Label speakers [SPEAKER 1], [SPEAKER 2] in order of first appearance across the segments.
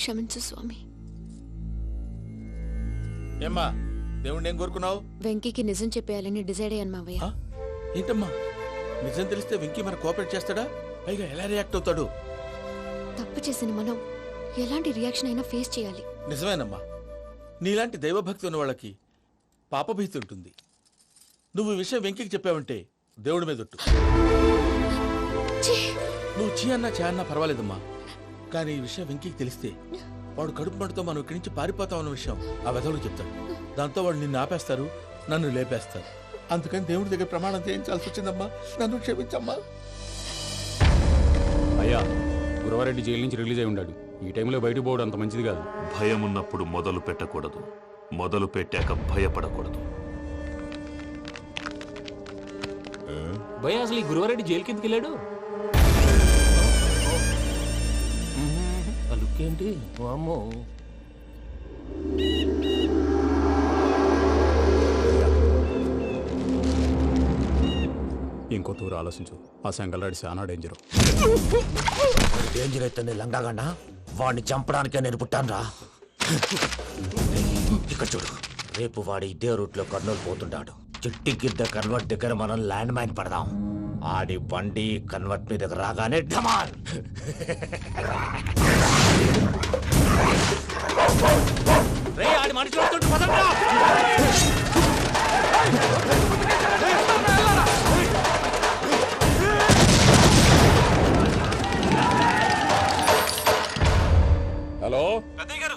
[SPEAKER 1] క్షమించు స్వామి.
[SPEAKER 2] ఏమ్మా దేవుణ్ణి ఏం కోరుకున్నావు?
[SPEAKER 1] వెంకీకి నిజం చెప్పేయాలని డిసైడ్ అయ్యాను మావయ్య.
[SPEAKER 2] ఏంటమ్మా నిజం తెలిస్తే వెంకీ మన కోఆపరేట్ చేస్తాడా? పైగా ఎలా రియాక్ట్ అవుతాడు?
[SPEAKER 1] తప్పు చేసిన మనం ఎలాంటి రియాక్షన్ అయినా ఫేస్ చేయాలి.
[SPEAKER 2] నిజమేనమ్మా, నీలాంటి దైవభక్తి ఉన్న వాళ్ళకి పాపభీతి ఉంటుంది. నువ్వు ఈ విషయం వెంకీకి చెప్పావంటే దేవుడి మీద ఒట్టు. నువ్వు చీ అన్నా చే అన్నా పర్వాలేదమ్మా, కానీ ఈ విషయం వెంకీకి తెలిస్తే వాడు కడుపు మంటతో మనం ఇక్కడి నుంచి పారిపోతాం అన్న విషయం ఆ వెధవుడు చెప్తాడు. దాంతో వాడు నిన్ను ఆపేస్తారు, నన్ను లేపేస్తారు. అందుకని దేవుడి దగ్గర ప్రమాణం చేయించాల్సి వచ్చిందమ్మా, నన్ను క్షమించమ్మా.
[SPEAKER 3] అయ్యా, గురవారెడ్డి జైలు నుంచి రిలీజ్ అయి ఉన్నాడు. ఈ టైంలో బయటకు పోవడం అంత మంచిది కాదు.
[SPEAKER 4] భయం ఉన్నప్పుడు మొదలు పెట్టకూడదు, మొదలు పెట్టాక భయపడకూడదు.
[SPEAKER 5] భయ అసలు ఈ గురువారెడ్డి జైలు కిందకి వెళ్ళాడు. ఏంటి అమ్మో,
[SPEAKER 3] ఇంకో తూరు ఆలోచించు. ఆ సంగల్రాడి చాలా డేంజర్.
[SPEAKER 6] డేంజర్ అయితే లంగాగండ వాడిని చంపడానికే నేను పుట్టాను రా. ఇక్కడ చూడు, రేపు వాడు ఇదే రూట్ లో కర్నూలు పోతుంటాడు. చిట్టి గిద్ద కన్వర్ట్ దగ్గర మనం ల్యాండ్ మైన్ పడదాం. ఆడి బండి కన్వర్ట్ మీద రాగానే ఢమాల్.
[SPEAKER 5] ఆడి మనిషి వస్తుంటే పదండ్రా.
[SPEAKER 3] హలో
[SPEAKER 7] పెద్దయ్య గారు,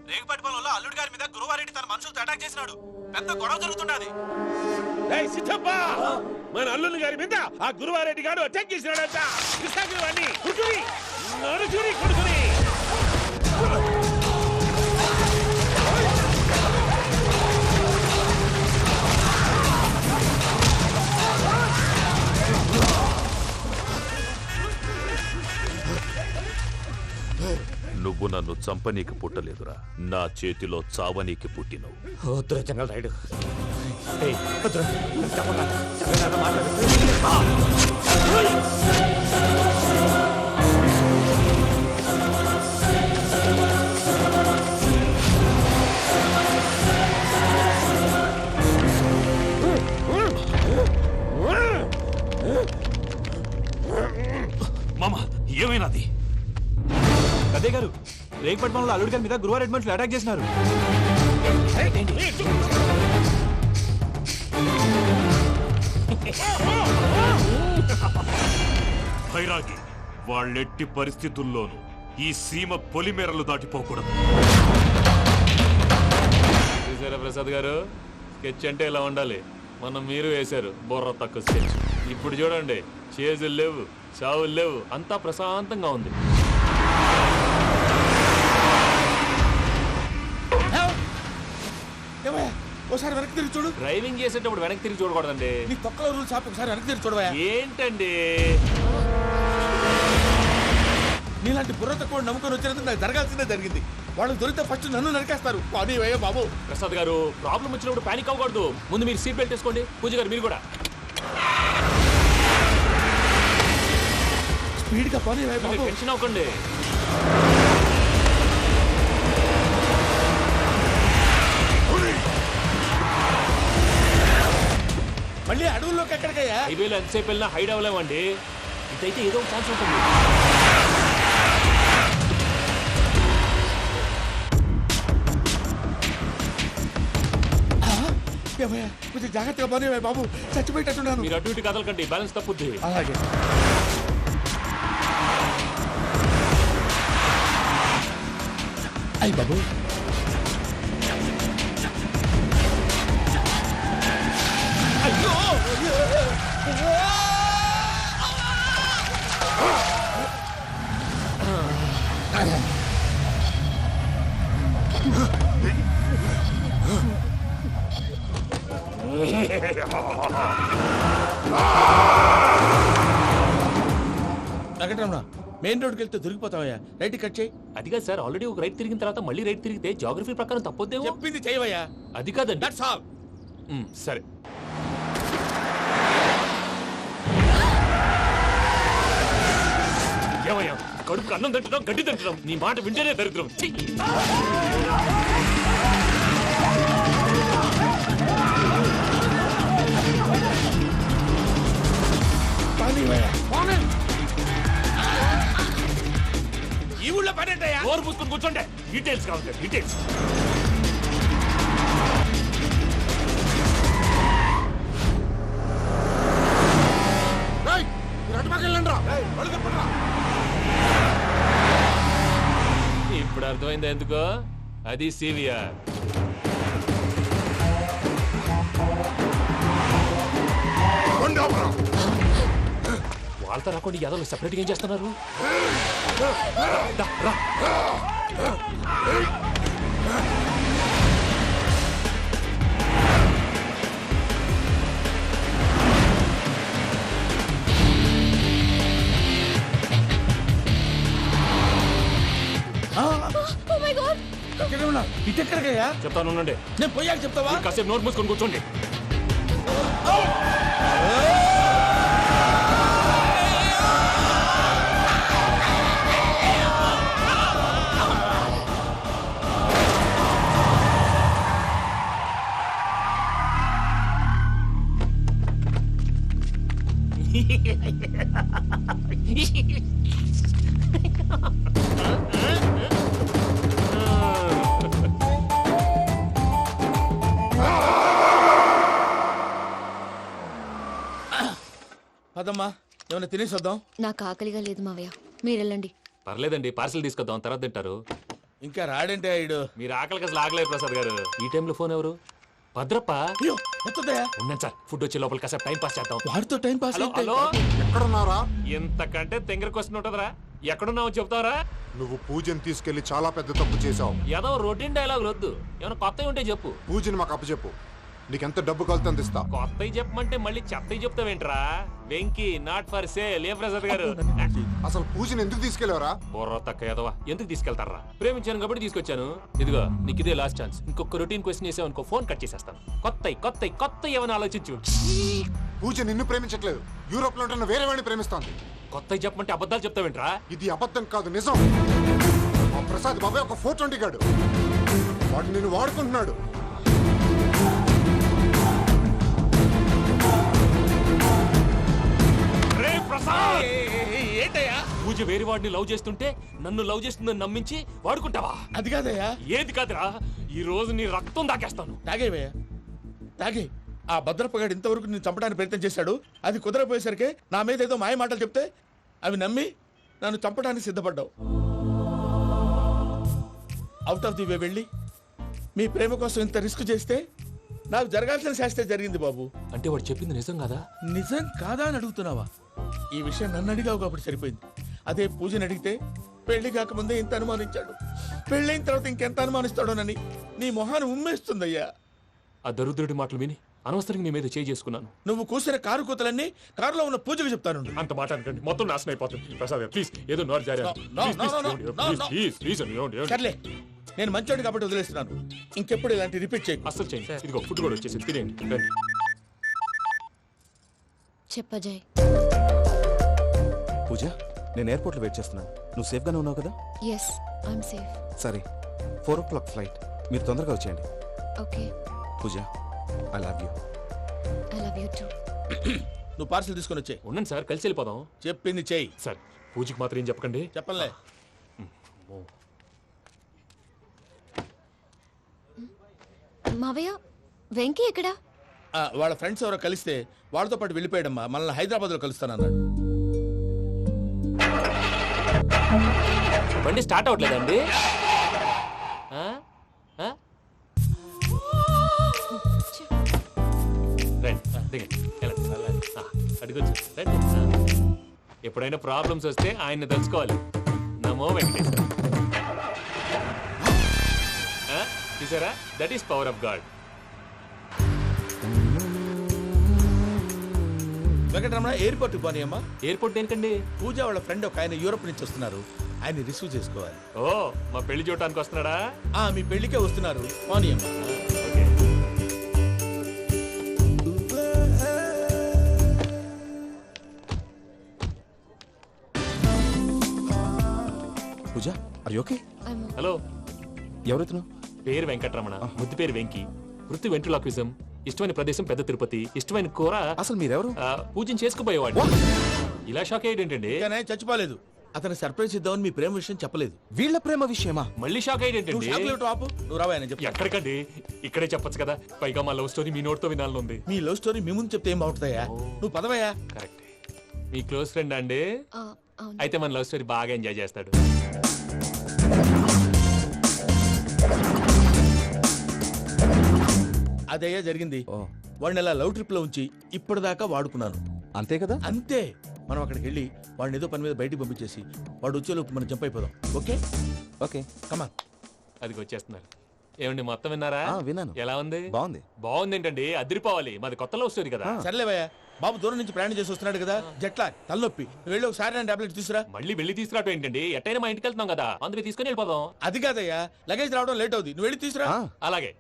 [SPEAKER 7] రేగుపాటి పొలంలో అల్లుడి గారి మీద గురువారెడ్డి తన మనుషులతో అటాక్ చేసినాడు. పెద్ద గొడవ జరుగుతున్నది.
[SPEAKER 8] మన అల్లుడి గారి మీద ఆ గురువారెడ్డి గారు అటాక్ చేసినాడంట. కొడుకుని
[SPEAKER 4] నువ్వు నన్ను చంపనీకి పుట్టలేదురా, నా చేతిలో చావనీకి పుట్టినవు.
[SPEAKER 6] వద్దురా జంగల్ రైడ్.
[SPEAKER 4] మామ ఏమైనాది?
[SPEAKER 7] పెద్దయ్య గారు, రేగుపాటి పొలంలో అల్లుడి గారి మీద గురువారెడ్డి మనుషులు అటాక్ చేసినారు.
[SPEAKER 4] భైరాగి, వాళ్ళెట్టి పరిస్థితుల్లోనూ ఈ సీమ పొలిమేరలు దాటిపోకూడదు.
[SPEAKER 5] చూసారా ప్రసాద్ గారు, స్కెచ్ అంటే ఇలా ఉండాలి. మనం మీరు వేశారు బొర్ర తక్కువ స్కెచ్. ఇప్పుడు చూడండి, చేజులు లేవు, చావులు లేవు, అంతా ప్రశాంతంగా ఉంది.
[SPEAKER 2] ఒకసారి వెనక్కి తిరిగి చూడు.
[SPEAKER 5] డ్రైవింగ్ చేసేటప్పుడు వెనక్కి తిరిగి చూడకూడదండి.
[SPEAKER 2] నీ తొక్కలో రూల్స్ ఆపి ఒకసారి వెనక్కి తిరిగి చూడవా.
[SPEAKER 5] ఏంటండి
[SPEAKER 2] నీలాంటి బుర్ర తక్కువ నమ్ముకొని వచ్చినందుకు నాకు జరగాల్సిందే జరిగింది. వాళ్ళకి దొరికితే ఫస్ట్ నన్ను నరికేస్తారు. పానీ వయ్యా బాబు.
[SPEAKER 5] ప్రసాద్ గారు, ప్రాబ్లం వచ్చినప్పుడు పానిక్ అవ్వకూడదు. ముందు మీరు సీట్ బెల్ట్ వేసుకోండి. పూజ గారు మీరు కూడా
[SPEAKER 2] స్పీడ్ గా పానీ వయ్యా బాబు.
[SPEAKER 5] టెన్షన్ అవ్వకండి.
[SPEAKER 2] మళ్ళీ అడవుల్లోకి ఎక్కడికయ్యా?
[SPEAKER 5] హైవేలో ఎంతసేపు వెళ్ళినా హైడ్ అవ్వలేమండి. ఇదైతే ఏదో ఒక ఛాన్స్ ఉంటుంది.
[SPEAKER 2] కొంచెం జాగ్రత్తగా పని బాబు, చచ్చిపోయేటట్టున్నాను.
[SPEAKER 5] మీరు అటు ఇటు కదలకండి, బ్యాలెన్స్ తప్పుద్ది.
[SPEAKER 2] అలాగే. అయ్యి బాబు, అయ్యో వెంకటరమణ, మెయిన్ రోడ్కి వెళ్తే దొరికిపోతావయ్యా. రైట్ కట్ చేయి.
[SPEAKER 5] అది కాదు సార్, ఆల్రెడీ ఒక రైట్ తిరిగిన తర్వాత మళ్ళీ రైట్ తిరిగితే జాగ్రఫీ ప్రకారం తప్పొద్దేమో.
[SPEAKER 2] చెప్పింది చేయవయ్యా.
[SPEAKER 5] అది కాదండి.
[SPEAKER 2] That's all.
[SPEAKER 5] సరే.
[SPEAKER 8] ఏమయ్యా,
[SPEAKER 5] కడుపు అన్నం తింటున్నాం గడ్డి తింటున్నాం నీ మాట వింటేనే దరిద్రం ఛీ!
[SPEAKER 2] ఈ ఊళ్ళో పని ఏంటయ్యా?
[SPEAKER 5] నోరు పూసుకొని కూర్చోండి డీటెయిల్స్ కావాలి డీటెయిల్స్ ఇప్పుడు అర్థమైంది ఎందుకో అది సివిఆర్ వాళ్ళతో రాకుండా యాదవ్ సెపరేట్గా ఏం చేస్తున్నారు దా, రా.
[SPEAKER 2] ఇక్కడే ఉన్నా. ఇటు ఎక్కడికయ్యా?
[SPEAKER 5] చెప్తాను ఉండండి
[SPEAKER 2] నేను పోయాక చెప్తావా?
[SPEAKER 5] కాసేపు నోట్ మూసుకొని కూర్చోండి
[SPEAKER 2] పదమ్మా, ఏమైనా తినేసి వద్దాం.
[SPEAKER 1] నాకు ఆకలిగా లేదు మావయ్య, మీరు వెళ్ళండి.
[SPEAKER 5] పర్లేదండి పార్సిల్ తీసుకొద్దాం తర్వాత తింటారు
[SPEAKER 2] ఇంకా రాడంటే ఆయుడు.
[SPEAKER 5] మీరు ఆకలికి అసలు ఆగలేదు ప్రసాద్ గారు ఈ టైంలో ఫోన్ ఎవరు భద్రప్ప
[SPEAKER 2] అయ్యో వస్తుందయ్యా.
[SPEAKER 5] ఉన్నాను సార్ ఫుడ్ వచ్చే లోపల కాసేపు టైం పాస్ చేద్దాం
[SPEAKER 2] వాడితో టైం పాస్
[SPEAKER 5] హలో
[SPEAKER 2] అయితే
[SPEAKER 5] హలో
[SPEAKER 9] ఎక్కడున్నారా?
[SPEAKER 5] ఇంతకంటే తెంగర క్వశ్చన్ ఉంటుందిరా ఎక్కడున్నావు చెప్తావరా
[SPEAKER 9] నువ్వు పూజని తీసుకెళ్లి చాలా పెద్ద తప్పు చేశావు.
[SPEAKER 5] ఏదో రొటీన్ డైలాగ్ వద్దు ఏమైనా కొత్తవి ఉంటే చెప్పు
[SPEAKER 9] పూజని మాకు అప్పచెప్పు. నీకెంత డబ్బు కలితే అంత ఇస్తా.
[SPEAKER 5] కొత్తవి చెప్పమంటే మళ్ళీ చెత్తవి చెప్తావేంట్రా వెంకీ నాట్ ఫర్ సేల్ ఏ ప్రసాద్ గారు
[SPEAKER 9] అసలు పూజని ఎందుకు తీసుకెళ్లేవరా?
[SPEAKER 5] బుర్ర తక్క ఏదవా ఎందుకు తీసుకెళ్తారా ప్రేమించాను కాబట్టి తీసుకొచ్చాను ఇదిగో నీకు ఇదే లాస్ట్ ఛాన్స్ ఇంకొక రొటీన్ క్వశ్చన్ చేసావు అనుకో ఫోన్ కట్ చేసేస్తాను కొత్త ఏమైనా ఆలోచించు
[SPEAKER 9] పూజ నిన్ను ప్రేమించట్లేదు, యూరోప్ లో ఉంటున్న వేరే వాడిని ప్రేమిస్తాంది.
[SPEAKER 5] కొత్తవి చెప్పమంటే అబద్ధాలు చెప్తావేంట్రా
[SPEAKER 9] ఇది అబద్ధం కాదు, నిజం. ఆ ప్రసాద్ బాబాయ్ ఒక 420 గాడు, వాడు నిన్ను వాడుకుంటున్నాడు.
[SPEAKER 2] ఏంటయ్యా?
[SPEAKER 5] పూజ వేరే వాడిని లవ్ చేస్తుంటే నన్ను లవ్ చేస్తుందని నమ్మించి వాడుకుంటావా?
[SPEAKER 2] అది కాదయ్యా.
[SPEAKER 5] ఏది కాదురా ఈ రోజు నీ రక్తం దాకేస్తాను.
[SPEAKER 2] తాగేవయ్యా తాగే. ఆ భద్రపగాడు ఇంతవరకు నేను చంపడానికి ప్రయత్నం చేశాడు. అది కుదరపోయేసరికి నా మీద ఏదో మాయ మాటలు చెప్తే అవి నమ్మి నన్ను చంపడానికి సిద్ధపడ్డావు. అవుట్ ఆఫ్ ది వే వెళ్ళి మీ ప్రేమ కోసం ఇంత రిస్క్ చేస్తే నాకు జరగాల్సిన శాస్త్రే జరిగింది బాబు.
[SPEAKER 5] అంటే వాడు చెప్పింది నిజం కదా?
[SPEAKER 2] నిజం కాదా అని అడుగుతున్నావా? ఈ విషయం నన్ను అడిగావు కాబట్టి సరిపోయింది. అదే పూజని అడిగితే పెళ్లి కాకముందే ఇంత అనుమానించాడు, పెళ్ళైన తర్వాత ఇంకెంత అనుమానిస్తాడోనని నీ మొహాన్ని ఉమ్మేస్తుందయ్యా.
[SPEAKER 5] ఆ దరిద్రుడి మాటలు విని అనవసరంగా నీ మీద చేయి చేసుకున్నాను.
[SPEAKER 2] నువ్వు కూసిన కారు కూతలన్నీ కారులో ఉన్న పూజకు చెప్తాను.
[SPEAKER 5] అంత మాట అనకండి, మొత్తం నాశనం అయిపోతుంది. ప్రసాద్ ప్లీజ్ ఏదో నోరు జారీ
[SPEAKER 2] సర్లే, నేను మంచోడు కాబట్టి వదిలేస్తున్నాను. ఇంకెప్పుడు ఇలాంటి రిపీట్ చేయకు.
[SPEAKER 5] అస్సలు చేయండి. ఇదిగో ఫుడ్ కూడా వచ్చేసి తినేయండి రండి.
[SPEAKER 1] చెప్పజాయ్.
[SPEAKER 7] పూజ, నేను ఎయిర్పోర్ట్లో వెయిట్ చేస్తున్నాను. నువ్వు సేఫ్గానే ఉన్నావు కదా?
[SPEAKER 1] Yes, I'm safe.
[SPEAKER 7] సరే, 4 o'clock ఫ్లైట్. మీరు తొందరగా వచ్చేయండి.
[SPEAKER 1] Okay.
[SPEAKER 7] Pooja, I love you.
[SPEAKER 1] I love you too.
[SPEAKER 2] నువ్వు పార్సల్ తీసుకొని వచ్చే.
[SPEAKER 5] ఉండండి సార్ కలిసి వెళ్ళిపోదాం.
[SPEAKER 2] చెప్పింది చెయ్యి.
[SPEAKER 5] సార్ పూజకి మాత్రం ఏం చెప్పకండి.
[SPEAKER 2] చెప్పలే.
[SPEAKER 1] మావయ్య, వెంకీ ఎక్కడా?
[SPEAKER 2] వాళ్ళ ఫ్రెండ్స్ ఎవరో కలిస్తే వాళ్ళతో పాటు వెళ్ళిపోయాడమ్మా. మనల్ని హైదరాబాద్లో కలుస్తానన్నాడు.
[SPEAKER 5] బండి స్టార్ట్ అవ్వట్లేదండి. అడిగొచ్చు రండి. ఎప్పుడైనా ప్రాబ్లమ్స్ వస్తే ఆయన్ని తెలుసుకోవాలి. నమో వెంకటేశ్వర. చూసారా, that is power of God.
[SPEAKER 2] Venkataramana, ఎయిర్పోర్ట్కి పోనీ అమ్మా.
[SPEAKER 5] ఎయిర్పోర్ట్ దేనికండి?
[SPEAKER 2] పూజ వాళ్ళ ఫ్రెండ్ ఒక ఆయన యూరోప్ నుంచి వస్తున్నారు, ఆయన రిసీవ్ చేసుకోవాలి.
[SPEAKER 5] ఓ, మా పెళ్లి చూడటానికి వస్తున్నాడా?
[SPEAKER 2] మీ పెళ్లికే వస్తున్నారు, పోనీ అమ్మా.
[SPEAKER 5] ఓకే.
[SPEAKER 10] ఓకే
[SPEAKER 5] హలో,
[SPEAKER 10] ఎవరైతున్నా?
[SPEAKER 5] పేరు వెంకటరమణ, ముద్దు పేరు వెంకి, వృత్తి వెంట్రులాక్విజం, ఇష్టమైన ప్రదేశం పెద్ద తిరుపతి, ఇష్టమైన కూర
[SPEAKER 10] అసలు మీరెవరు?
[SPEAKER 5] పూజను చేసుకుపోయేవాడు. ఇలా షాక్ అయ్యేటండి.
[SPEAKER 2] కానీ చచ్చిపోలేదు. అతను సర్ప్రైజ్ ఇద్దామని మీ ప్రేమ విషయం చెప్పలేదు.
[SPEAKER 10] వీళ్ళ ప్రేమ విషయమా?
[SPEAKER 5] మళ్ళీ షాక్
[SPEAKER 2] నువ్వు
[SPEAKER 5] అయ్యేటండి.
[SPEAKER 2] షాక్లెట్ ఆపు, నువ్వు రావా అని చెప్పి.
[SPEAKER 5] ఎక్కడికండి, ఇక్కడే చెప్పొచ్చు కదా. పైగా మా లవ్ స్టోరీ మీ నోట్తో వినాలని ఉంది.
[SPEAKER 2] మీ లవ్ స్టోరీ మీ ముందు చెప్తే ఏం బాగుంటుందయ్యా? నువ్వు పదవయ్యా.
[SPEAKER 5] కరెక్ట్. మీ క్లోజ్ ఫ్రెండ్ అండి?
[SPEAKER 1] ఆ, అవును.
[SPEAKER 5] అయితే మన లవ్ స్టోరీ బాగా ఎంజాయ్ చేస్తాడు.
[SPEAKER 2] అదయ్యా జరిగింది. వాడిని అలా లవ్ ట్రిప్ లో ఉంచి ఇప్పటిదాకా వాడుకున్నాను.
[SPEAKER 10] అంతే కదా?
[SPEAKER 2] అంతే. మనం అక్కడికి వెళ్ళి వాడిని ఏదో పని మీద బయటికి పంపించేసి వాడు వచ్చేలోపు మనం జంప్ అయిపోదాం. Okay
[SPEAKER 10] okay
[SPEAKER 2] come on.
[SPEAKER 5] అది వచ్చేస్తున్నారు. ఏమండి మొత్తం విన్నారా?
[SPEAKER 10] విన్నాను.
[SPEAKER 5] ఎలా ఉంది?
[SPEAKER 10] బాగుంది.
[SPEAKER 5] బాగుంది ఏంటండి, అదిరిపోవాలి. మాది కొత్త లవ్ స్టోరీ కదా.
[SPEAKER 2] సర్లేవయ్యా, బాబు దూరం నుంచి ప్రయాణం చేసి వస్తున్నాడు కదా, జట్లా తలనొప్పి. నువ్వు వెళ్ళి ఒకసారి నా టాబ్లెట్ తీసుకురా.
[SPEAKER 5] మళ్ళీ వెళ్ళి తీసుకురావటం ఏంటండి? ఎట్టైనా మా ఇంటికి వెళ్తున్నాం కదా, అందుకే తీసుకుని వెళ్ళిపోదాం.
[SPEAKER 2] అది కాదయ్యా, లగేజ్ రావడం లేట్ అవుతుంది. నువ్వు వెళ్ళి తీసుకురా.
[SPEAKER 5] అలాగే.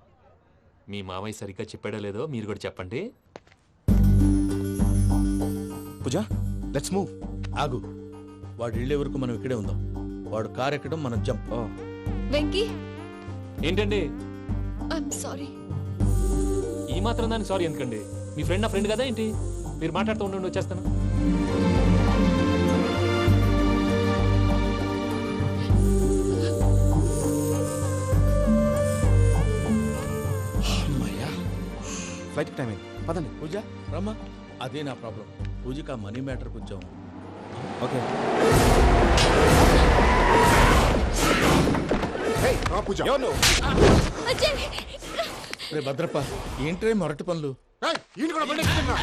[SPEAKER 5] మీ మామయ్య సరిగ్గా చెప్పాడో లేదో మీరు కూడా చెప్పండి.
[SPEAKER 10] పూజ, లెట్స్ మూవ్.
[SPEAKER 2] ఆగు, వాడు వెళ్ళే వరకు మనం ఇక్కడే ఉందాం. వాడు కార్ ఎక్కడం, మనం జంప్.
[SPEAKER 1] వెంకీ,
[SPEAKER 5] ఏంటండి
[SPEAKER 1] ఐఎమ్ సారీ.
[SPEAKER 5] ఈ మాత్రం దానికి సారీ ఎందుకండి? మీ ఫ్రెండ్ నా ఫ్రెండ్ కదా ఏంటి? మీరు మాట్లాడుతూ ఉండండి, వచ్చేస్తాను.
[SPEAKER 10] ఫ్లైట్ టైం అయింది, పదండి.
[SPEAKER 2] పూజ రమ్మా. అదే నా ప్రాబ్లం. పూజకి ఆ మనీ మ్యాటర్ కొంచెం.
[SPEAKER 10] ఓకే.
[SPEAKER 9] పూజ
[SPEAKER 1] అజయ్,
[SPEAKER 2] రే భద్రప్ప, ఏంట్రే మొరటి పనులు?
[SPEAKER 9] ఈయన కూడా బండి ఎక్కుతున్నా.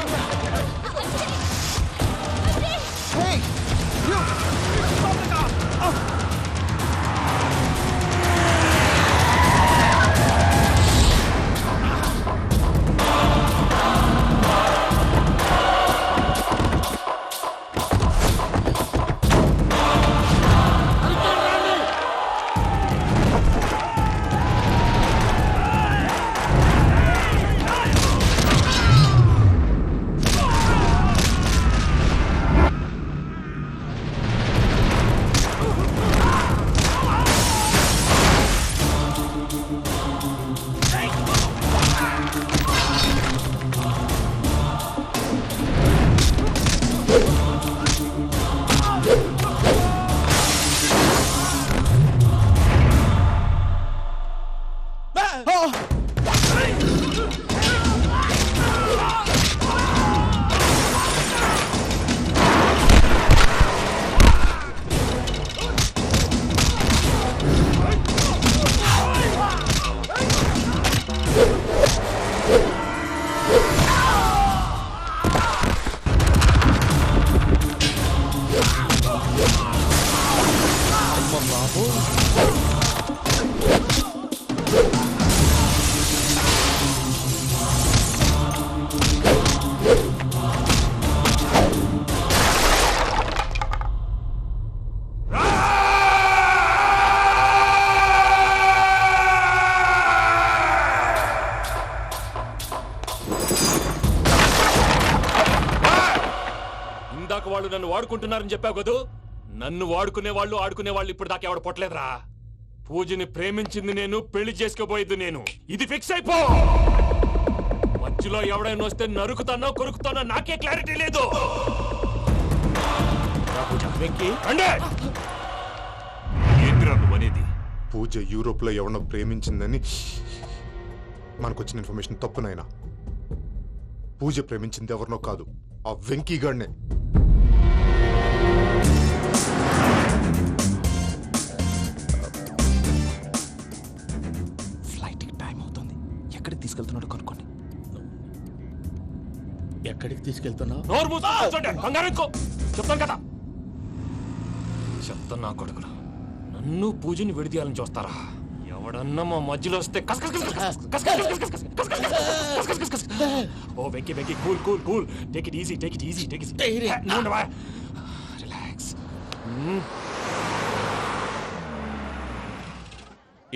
[SPEAKER 5] ఇందాక వాళ్ళు నన్ను వాడుకుంటున్నారని చెప్పావు కదూ. నన్ను వాడుకునే వాళ్ళు ఆడుకునే వాళ్ళు ఇప్పుడు దాకా ఎవడ పొట్టలేదురా. పూజని ప్రేమించింది నేను, పెళ్లి చేసుకోబోయేది నేను. ఇది ఫిక్స్ అయిపో. మధ్యలో ఎవడైనా వస్తే నరుకుతానో కొరుకుతానో నాకే క్లారిటీ లేదు.
[SPEAKER 4] ఏంటిరా నువ్వనేది?
[SPEAKER 9] పూజ యూరోప్ లో ఎవరినో ప్రేమించిందని మనకొచ్చిన ఇన్ఫర్మేషన్ తప్పునైనా. పూజ ప్రేమించింది ఎవరినో కాదు, ఆ వెంకీ గాడినే.
[SPEAKER 10] ఫ్లైట్ టైం అవుతుంది. ఎక్కడికి తీసుకెళ్తున్నాడో కనుక్కోండి.
[SPEAKER 2] ఎక్కడికి తీసుకెళ్తున్నావు?
[SPEAKER 5] నోరు మూసుకొని కూర్చోండి. కంగారు ఎక్కు. చెప్తాను కదా. చెప్తాను నా కొడుకురా. నన్ను పూజని విడిదీయాలని చూస్తారా? ఎవడన్నా మా మధ్యలో వస్తే ఓ Venky Venky, cool cool cool. Take it easy, take it easy, take it easy. Relax.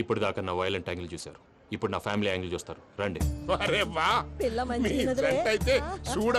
[SPEAKER 5] ఇప్పుడు దాకా నా వైలెంట్ యాంగిల్ చూశారు, ఇప్పుడు నా ఫ్యామిలీ యాంగిల్ చూస్తారు. రండి.
[SPEAKER 8] అరే వా, మీ ఫ్రెండ్ అయితే చూడ